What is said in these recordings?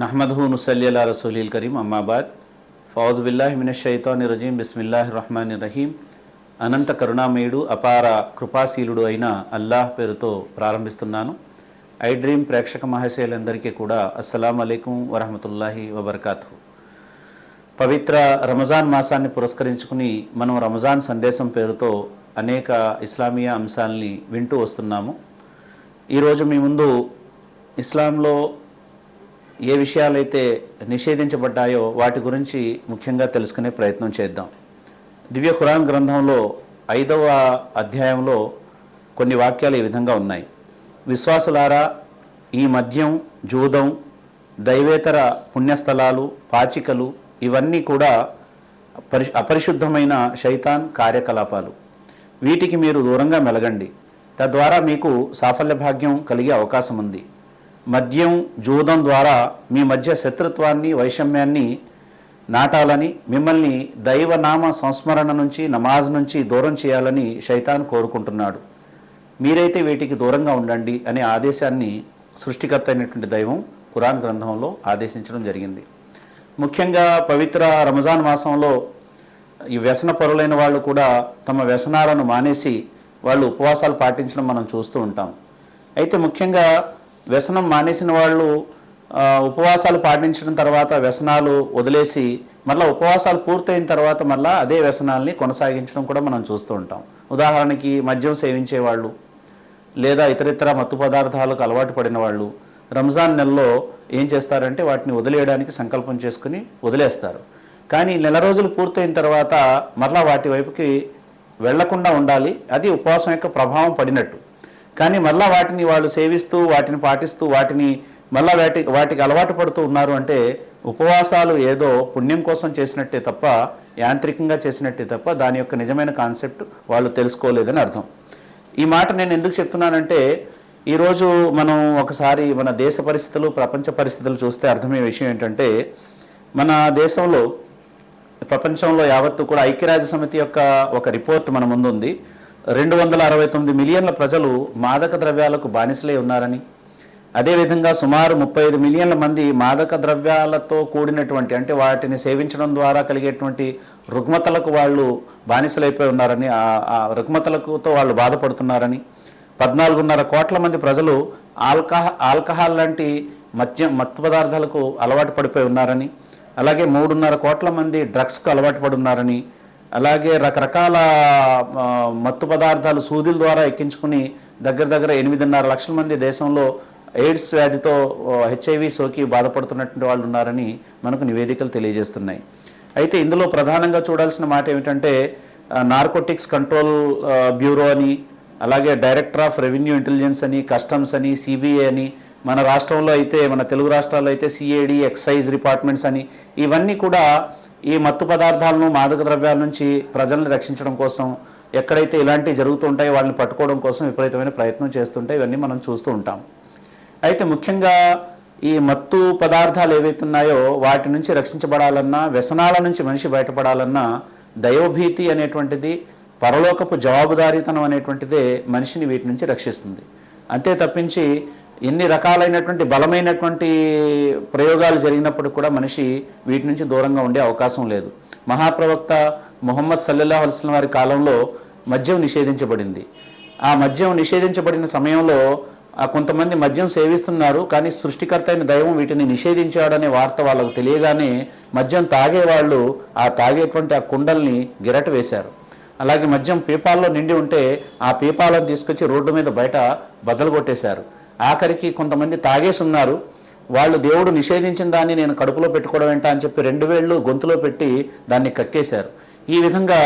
నహ్మదుహు నుసల్లి అలా రసూలిల్ కరీం అమ్మాబాద్ ఫౌజు బిల్లాహి మినష్ షైతానిర్ రజీం బిస్మిల్లాహిర్ రహ్మానిర్ రహీం. అనంత కరుణామయుడు అపార కృపాశీలుడు అయిన అల్లాహ్ పేరుతో ప్రారంభిస్తున్నాను. ఐ డ్రీమ్ ప్రేక్షక మహాశయులందరికీ కూడా అస్సలాము అలైకుం వరహమతుల్లాహి వబర్కాతుహు. పవిత్ర రమజాన్ మాసాన్ని పురస్కరించుకుని మనం రమజాన్ సందేశం పేరుతో అనేక ఇస్లామీయ అంశాలని వింటూ వస్తున్నాము. ఈరోజు మీ ముందు ఇస్లాంలో ఏ విషయాలైతే నిషేధించబడ్డాయో వాటి గురించి ముఖ్యంగా తెలుసుకునే ప్రయత్నం చేద్దాం. దివ్య ఖురాన్ గ్రంథంలో 5వ అధ్యాయంలో కొన్ని వాక్యాలు ఈ విధంగా ఉన్నాయి. విశ్వాసులారా, ఈ మద్యం, జూదం, దైవేతర పుణ్యస్థలాలు, పాచికలు ఇవన్నీ కూడా అపరిశుద్ధమైన శైతాన్ కార్యకలాపాలు. వీటికి మీరు దూరంగా మెలగండి, తద్వారా మీకు సాఫల్య భాగ్యం కలిగే అవకాశం ఉంది. మద్యం, జూదం ద్వారా మీ మధ్య శత్రుత్వాన్ని, వైషమ్యాన్ని నాటాలని, మిమ్మల్ని దైవనామ సంస్మరణ నుంచి, నమాజ్ నుంచి దూరం చేయాలని శైతాన్ కోరుకుంటున్నాడు. మీరైతే వీటికి దూరంగా ఉండండి అనే ఆదేశాన్ని సృష్టికర్త అయినటువంటి దైవం ఖురాన్ గ్రంథంలో ఆదేశించడం జరిగింది. ముఖ్యంగా పవిత్ర రంజాన్ మాసంలో ఈ వ్యసన పరులైన వాళ్ళు కూడా తమ వ్యసనాలను మానేసి వాళ్ళు ఉపవాసాలు పాటించడం మనం చూస్తూ ఉంటాం. అయితే ముఖ్యంగా వ్యసనం మానేసిన వాళ్ళు ఉపవాసాలు పాటించడం తర్వాత వ్యసనాలు వదిలేసి మళ్ళీ ఉపవాసాలు పూర్తయిన తర్వాత మళ్ళీ అదే వ్యసనాల్ని కొనసాగించడం కూడా మనం చూస్తూ ఉంటాం. ఉదాహరణకి మద్యం సేవించేవాళ్ళు లేదా ఇతరితర మత్తు పదార్థాలకు అలవాటు పడిన వాళ్ళు రంజాన్ నెలలో ఏం చేస్తారంటే వాటిని వదిలేయడానికి సంకల్పం చేసుకుని వదిలేస్తారు. కానీ నెల రోజులు పూర్తయిన తర్వాత మళ్ళీ వాటి వైపుకి వెళ్లకుండా ఉండాలి. అది ఉపవాసం యొక్క ప్రభావం పడినట్టు. కానీ మళ్ళీ వాటిని వాళ్ళు సేవిస్తూ, వాటిని పాటిస్తూ, వాటిని మళ్ళీ వాటికి అలవాటు పడుతూ ఉన్నారు అంటే ఉపవాసాలు ఏదో పుణ్యం కోసం చేసినట్టే తప్ప, యాంత్రికంగా చేసినట్టే తప్ప దాని యొక్క నిజమైన కాన్సెప్ట్ వాళ్ళు తెలుసుకోలేదని అర్థం. ఈ మాట నేను ఎందుకు చెప్తున్నానంటే ఈరోజు మనం ఒకసారి మన దేశ పరిస్థితులు, ప్రపంచ పరిస్థితులు చూస్తే అర్థమయ్యే విషయం ఏంటంటే, మన దేశంలో, ప్రపంచంలో యావత్తు కూడా ఐక్యరాజ్య సమితి యొక్క ఒక రిపోర్ట్ మన ముందుంది. 269 మిలియన్ల ప్రజలు మాదక ద్రవ్యాలకు బానిసలై ఉన్నారని, అదేవిధంగా సుమారు 35 మిలియన్ల మంది మాదక ద్రవ్యాలతో కూడినటువంటి, అంటే వాటిని సేవించడం ద్వారా కలిగేటువంటి రుగ్మతలకు వాళ్ళు బానిసలైపోయి ఉన్నారని, ఆ రుగ్మతలతో వాళ్ళు బాధపడుతున్నారని, 14.5 కోట్ల మంది ప్రజలు ఆల్కహాల్ లాంటి మత్తు పదార్థాలకు అలవాటు పడిపోయి ఉన్నారని, అలాగే 3.5 కోట్ల మంది డ్రగ్స్కు అలవాటు పడి ఉన్నారని, అలాగే రకరకాల మత్తు పదార్థాలు సూదుల ద్వారా ఎక్కించుకుని దగ్గర 8.5 లక్షల మంది దేశంలో ఎయిడ్స్ వ్యాధితో HIV సోకి బాధపడుతున్నటువంటి వాళ్ళు ఉన్నారని మనకు నివేదికలు తెలియజేస్తున్నాయి. అయితే ఇందులో ప్రధానంగా చూడాల్సిన మాట ఏమిటంటే, నార్కోటిక్స్ కంట్రోల్ బ్యూరో అని, అలాగే డైరెక్టర్ ఆఫ్ రెవెన్యూ ఇంటెలిజెన్స్ అని, కస్టమ్స్ అని, CBI అని, మన రాష్ట్రంలో అయితే, మన తెలుగు రాష్ట్రాల్లో అయితే CID, ఎక్సైజ్ డిపార్ట్మెంట్స్ అని, ఇవన్నీ కూడా ఈ మత్తు పదార్థాలను, మాదక ద్రవ్యాల నుంచి ప్రజల్ని రక్షించడం కోసం, ఎక్కడైతే ఇలాంటివి జరుగుతుంటాయో వాళ్ళని పట్టుకోవడం కోసం విపరీతమైన ప్రయత్నం చేస్తుంటాయి. ఇవన్నీ మనం చూస్తూ ఉంటాం. అయితే ముఖ్యంగా ఈ మత్తు పదార్థాలు ఏవైతే ఉన్నాయో వాటి నుంచి రక్షించబడాలన్నా, వ్యసనాల నుంచి మనిషి బయటపడాలన్నా దైవభీతి అనేటువంటిది, పరలోకపు జవాబుదారీతనం అనేటువంటిదే మనిషిని వీటి నుంచి రక్షిస్తుంది. అంతే తప్పించి ఎన్ని రకాలైనటువంటి బలమైనటువంటి ప్రయోగాలు జరిగినప్పుడు కూడా మనిషి వీటి నుంచి దూరంగా ఉండే అవకాశం లేదు. మహాప్రవక్త ముహమ్మద్ సల్లల్లాహు అలైహి వసల్లం వారి కాలంలో మద్యం నిషేధించబడింది. ఆ మద్యం నిషేధించబడిన సమయంలో కొంతమంది మద్యం సేవిస్తున్నారు, కానీ సృష్టికర్త అయిన దైవం వీటిని నిషేధించాడనే వార్త వాళ్ళకు తెలియగానే మద్యం తాగేవాళ్ళు ఆ తాగేటువంటి ఆ కుండల్ని గిరట వేశారు. అలాగే మద్యం పీపాల్లో నిండి ఉంటే ఆ పీపాలను తీసుకొచ్చి రోడ్డు మీద బయట బద్దలు కొట్టేశారు. ఆఖరికి కొంతమంది తాగేసి ఉన్నారు, వాళ్ళు దేవుడు నిషేధించిన దాన్ని నేను కడుపులో పెట్టుకోవడం ఏంటా అని చెప్పి 2 వేళ్ళు గొంతులో పెట్టి దాన్ని కక్కేశారు. ఈ విధంగా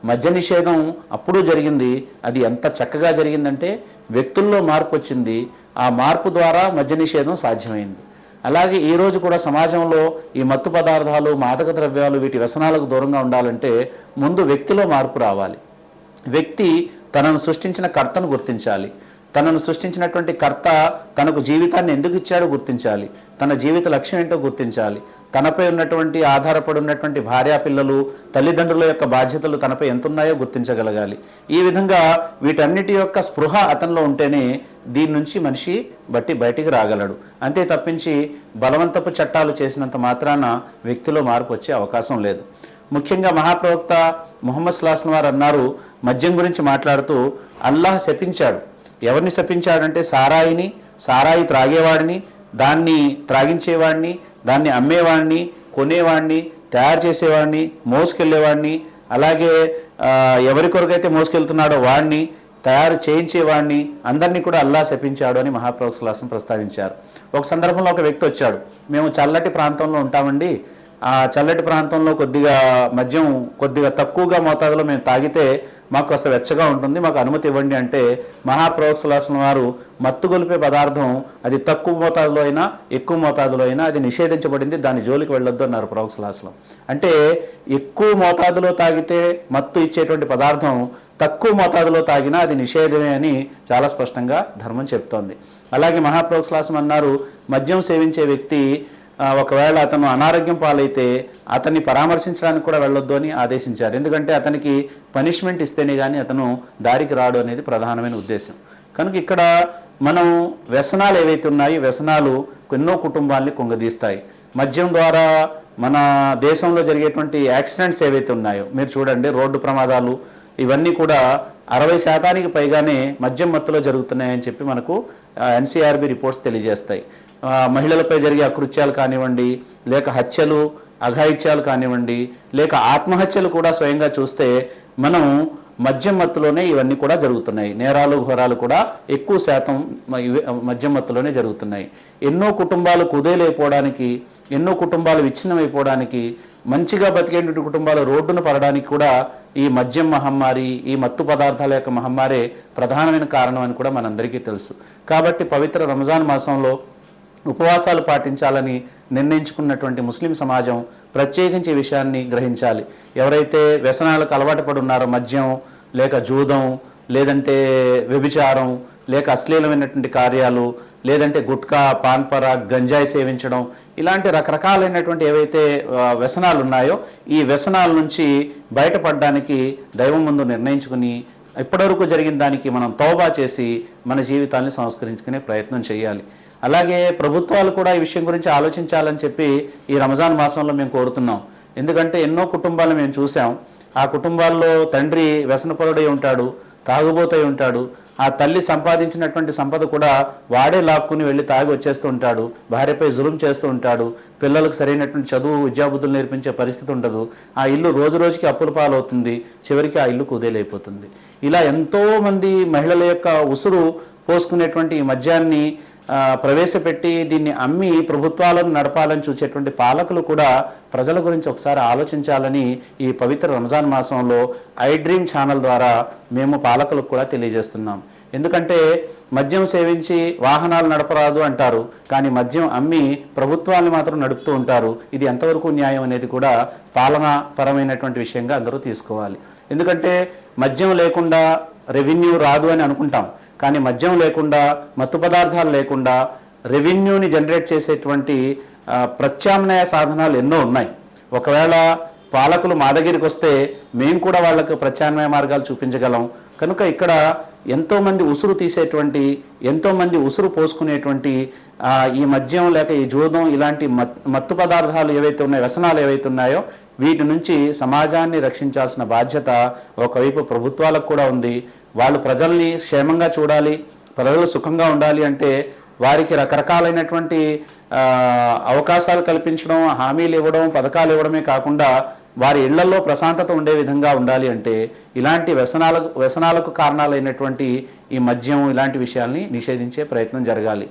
మద్య నిషేధం అప్పుడు జరిగింది. అది ఎంత చక్కగా జరిగిందంటే వ్యక్తుల్లో మార్పు వచ్చింది. ఆ మార్పు ద్వారా మద్య నిషేధం సాధ్యమైంది. అలాగే ఈరోజు కూడా సమాజంలో ఈ మత్తు పదార్థాలు, మాదక ద్రవ్యాలు, వీటి వ్యసనాలకు దూరంగా ఉండాలంటే ముందు వ్యక్తిలో మార్పు రావాలి. వ్యక్తి తనను సృష్టించిన కర్తను గుర్తించాలి. తనను సృష్టించినటువంటి కర్త తనకు జీవితాన్ని ఎందుకు ఇచ్చాడో గుర్తించాలి. తన జీవిత లక్ష్యం ఏంటో గుర్తించాలి. తనపై ఉన్నటువంటి ఆధారపడి ఉన్నటువంటి భార్యా పిల్లలు, తల్లిదండ్రుల యొక్క బాధ్యతలు తనపై ఎంత ఉన్నాయో గుర్తించగలగాలి. ఈ విధంగా వీటన్నిటి యొక్క స్పృహ అతనిలో ఉంటేనే దీని నుంచి మనిషి బయటికి రాగలడు. అంతే తప్పించి బలవంతపు చట్టాలు చేసినంత మాత్రాన వ్యక్తిలో మార్పు వచ్చే అవకాశం లేదు. ముఖ్యంగా మహాప్రవక్త ముహమ్మద్ సల్లల్లాహు అలైహి వారు అన్నారు, మద్యం గురించి మాట్లాడుతూ అల్లాహ్ శపించాడు. ఎవరిని శపించాడంటే సారాయి త్రాగేవాడిని, దాన్ని త్రాగించేవాడిని, దాన్ని అమ్మేవాడిని, కొనేవాడిని, తయారు చేసేవాడిని, మోసుకెళ్ళేవాడిని, అలాగే ఎవరి కొరకైతే మోసుకెళ్తున్నాడో వాడిని, తయారు చేయించేవాడిని, అందరినీ కూడా అల్లాహ్ శపించాడు అని మహాప్రవక్త సల్లల్లాహు అలైహి వసల్లం ప్రస్తావించారు. ఒక సందర్భంలో ఒక వ్యక్తి వచ్చాడు, మేము చల్లటి ప్రాంతంలో ఉంటామండి, ఆ చల్లటి ప్రాంతంలో మద్యం కొద్దిగా తక్కువగా మోతాదులో మేము తాగితే మాకు కాస్త వెచ్చగా ఉంటుంది, మాకు అనుమతి ఇవ్వండి అంటే మహాప్రవక్త సల్లల్లాహు అలైహి వసల్లం వారు మత్తుగొలిపే పదార్థం అది తక్కువ మోతాదులో అయినా ఎక్కువ మోతాదులో అయినా అది నిషేధించబడింది, దాని జోలికి వెళ్ళొద్దు అన్నారు ప్రవక్త సల్లల్లాహు అలైహి వసల్లం. అంటే ఎక్కువ మోతాదులో తాగితే మత్తు ఇచ్చేటువంటి పదార్థం తక్కువ మోతాదులో తాగినా అది నిషేధమే అని చాలా స్పష్టంగా ధర్మం చెప్తోంది. అలాగే మహాప్రవక్త సల్లల్లాహు అలైహి వసల్లం అన్నారు, మద్యం సేవించే వ్యక్తి ఒకవేళ అతను అనారోగ్యం పాలైతే అతన్ని పరామర్శించడానికి కూడా వెళ్ళొద్దు అని ఆదేశించారు. ఎందుకంటే అతనికి పనిష్మెంట్ ఇస్తేనే కానీ అతను దారికి రాడు అనేది ప్రధానమైన ఉద్దేశం. కనుక ఇక్కడ మనం వ్యసనాలు ఏవైతే ఉన్నాయో వ్యసనాలు ఎన్నో కుటుంబాల్ని కుంగదీస్తాయి. మద్యం ద్వారా మన దేశంలో జరిగేటువంటి యాక్సిడెంట్స్ ఏవైతే ఉన్నాయో మీరు చూడండి, రోడ్డు ప్రమాదాలు ఇవన్నీ కూడా 60% పైగానే మద్యం మత్తులో జరుగుతున్నాయని చెప్పి మనకు ఎన్సీఆర్బీ రిపోర్ట్స్ తెలియజేస్తాయి. మహిళలపై జరిగే అకృత్యాలు కానివ్వండి, లేక హత్యలు, అఘాయిత్యాలు కానివ్వండి, లేక ఆత్మహత్యలు కూడా స్వయంగా చూస్తే మనం మద్యం మత్తులోనే ఇవన్నీ కూడా జరుగుతున్నాయి. నేరాలు ఘోరాలు కూడా ఎక్కువ శాతం మద్యం మత్తులోనే జరుగుతున్నాయి. ఎన్నో కుటుంబాలు కుదేలైపోవడానికి, ఎన్నో కుటుంబాలు విచ్ఛిన్నమైపోవడానికి, మంచిగా బతికేటువంటి కుటుంబాలు రోడ్డున పడడానికి కూడా ఈ మద్యం మహమ్మారి, ఈ మత్తు పదార్థాల యొక్క మహమ్మారే ప్రధానమైన కారణం అని కూడా మనందరికీ తెలుసు. కాబట్టి పవిత్ర రంజాన్ మాసంలో ఉపవాసాలు పాటించాలని నిర్ణయించుకున్నటువంటి ముస్లిం సమాజం ప్రత్యేకించి విషయాన్ని గ్రహించాలి. ఎవరైతే వ్యసనాలకు అలవాటు పడి ఉన్నారో, మద్యం లేక జూదం, లేదంటే వ్యభిచారం, లేక అశ్లీలమైనటువంటి కార్యాలు, లేదంటే గుట్కా, పాన్పరా, గంజాయి సేవించడం, ఇలాంటి రకరకాలైనటువంటి ఏవైతే వ్యసనాలు ఉన్నాయో ఈ వ్యసనాల నుంచి బయటపడడానికి దైవం ముందు నిర్ణయించుకుని ఇప్పటివరకు జరిగిన దానికి మనం తౌబా చేసి మన జీవితాన్ని సంస్కరించుకునే ప్రయత్నం చేయాలి. అలాగే ప్రభుత్వాలు కూడా ఈ విషయం గురించి ఆలోచించాలని చెప్పి ఈ రంజాన్ మాసంలో మేము కోరుతున్నాం. ఎందుకంటే ఎన్నో కుటుంబాలు మేము చూసాం, ఆ కుటుంబాల్లో తండ్రి వ్యసనపరుడై ఉంటాడు, తాగుబోతై ఉంటాడు, ఆ తల్లి సంపాదించినటువంటి సంపద కూడా వాడే లాక్కుని వెళ్ళి తాగి వచ్చేస్తూ ఉంటాడు, భార్యపై జులుం చేస్తూ ఉంటాడు, పిల్లలకు సరైనటువంటి చదువు విద్యాబుద్ధులు నేర్పించే పరిస్థితి ఉండదు, ఆ ఇల్లు రోజు రోజుకి అప్పుల పాలవుతుంది, చివరికి ఆ ఇల్లు కుదేలైపోతుంది. ఇలా ఎంతోమంది మహిళల యొక్క ఉసురు పోసుకునేటువంటి ఈ మద్యాన్ని ప్రవేశపెట్టి దీన్ని అమ్మి ప్రభుత్వాలను నడపాలని చూసేటువంటి పాలకులు కూడా ప్రజల గురించి ఒకసారి ఆలోచించాలని ఈ పవిత్ర రంజాన్ మాసంలో ఐ డ్రీమ్ ఛానల్ ద్వారా మేము పాలకులకు కూడా తెలియజేస్తున్నాం. ఎందుకంటే మద్యం సేవించి వాహనాలు నడపరాదు అంటారు, కానీ మద్యం అమ్మి ప్రభుత్వాన్ని మాత్రం నడుపుతూ ఉంటారు. ఇది ఎంతవరకు న్యాయం అనేది కూడా పాలనా పరమైనటువంటి విషయంగా అందరూ తీసుకోవాలి. ఎందుకంటే మద్యం లేకుండా రెవెన్యూ రాదు అని అనుకుంటాం, కానీ మద్యం లేకుండా, మత్తు పదార్థాలు లేకుండా రెవెన్యూని జనరేట్ చేసేటువంటి ప్రత్యామ్నాయ సాధనాలు ఎన్నో ఉన్నాయి. ఒకవేళ పాలకులు మా దగ్గరికి వస్తే మేము కూడా వాళ్ళకు ప్రత్యామ్నాయ మార్గాలు చూపించగలం. కనుక ఇక్కడ ఎంతోమంది ఉసురు తీసేటువంటి, ఎంతోమంది ఉసురు పోసుకునేటువంటి ఈ మద్యం లేక ఈ జూదం ఇలాంటి మత్తు పదార్థాలు ఏవైతే ఉన్నాయో, వ్యసనాలు ఏవైతే ఉన్నాయో వీటి నుంచి సమాజాన్ని రక్షించాల్సిన బాధ్యత ఒకవైపు ప్రభుత్వాలకు కూడా ఉంది. వాళ్ళు ప్రజల్ని క్షేమంగా చూడాలి, ప్రజలు సుఖంగా ఉండాలి అంటే వారికి రకరకాలైనటువంటి అవకాశాలు కల్పించడం, హామీలు ఇవ్వడం, పథకాలు ఇవ్వడమే కాకుండా వారి ఇళ్లలో ప్రశాంతత ఉండే విధంగా ఉండాలి అంటే ఇలాంటి వ్యసనాలకు కారణాలైనటువంటి ఈ మద్యం ఇలాంటి విషయాల్ని నిషేధించే ప్రయత్నం జరగాలి.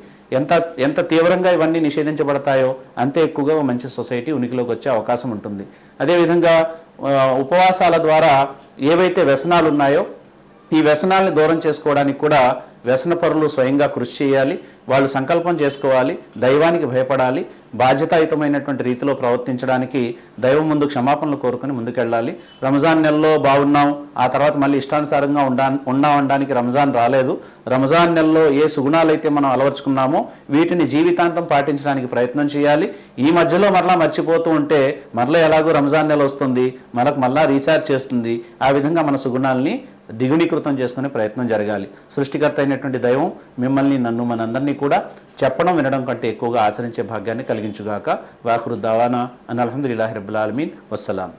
ఎంత తీవ్రంగా ఇవన్నీ నిషేధించబడతాయో అంతే ఎక్కువగా మంచి సొసైటీ ఉనికిలోకి వచ్చే అవకాశం ఉంటుంది. అదేవిధంగా ఉపవాసాల ద్వారా ఏవైతే వ్యసనాలు ఉన్నాయో ఈ వ్యసనాలను దూరం చేసుకోవడానికి కూడా వ్యసనపరులు స్వయంగా కృషి చేయాలి, వాళ్ళు సంకల్పం చేసుకోవాలి, దైవానికి భయపడాలి, బాధ్యతాయుతమైనటువంటి రీతిలో ప్రవర్తించడానికి దైవం ముందు క్షమాపణలు కోరుకొని ముందుకెళ్ళాలి. రంజాన్ నెలలో బాగున్నాం, ఆ తర్వాత మళ్ళీ ఇష్టానుసారంగా ఉన్నామనడానికి రంజాన్ రాలేదు. రంజాన్ నెలలో ఏ సుగుణాలైతే మనం అలవర్చుకున్నామో వీటిని జీవితాంతం పాటించడానికి ప్రయత్నం చేయాలి. ఈ మధ్యలో మరలా మర్చిపోతూ ఉంటే మరలా ఎలాగో రంజాన్ నెల వస్తుంది, మనకు మళ్ళా రీఛార్జ్ చేస్తుంది. ఆ విధంగా మన సుగుణాలని దిగుణీకృతం చేసుకునే ప్రయత్నం జరగాలి. సృష్టికర్త అయినటువంటి దైవం మిమ్మల్ని, నన్ను, మనందరినీ కూడా చెప్పడం వినడం కంటే ఎక్కువగా ఆచరించే భాగ్యాన్ని కలిగించుగాక. వాఖిరు దావానా అన్ అల్హమ్దులిల్లాహి రబ్బిల్ ఆలమీన్. వస్సలాం.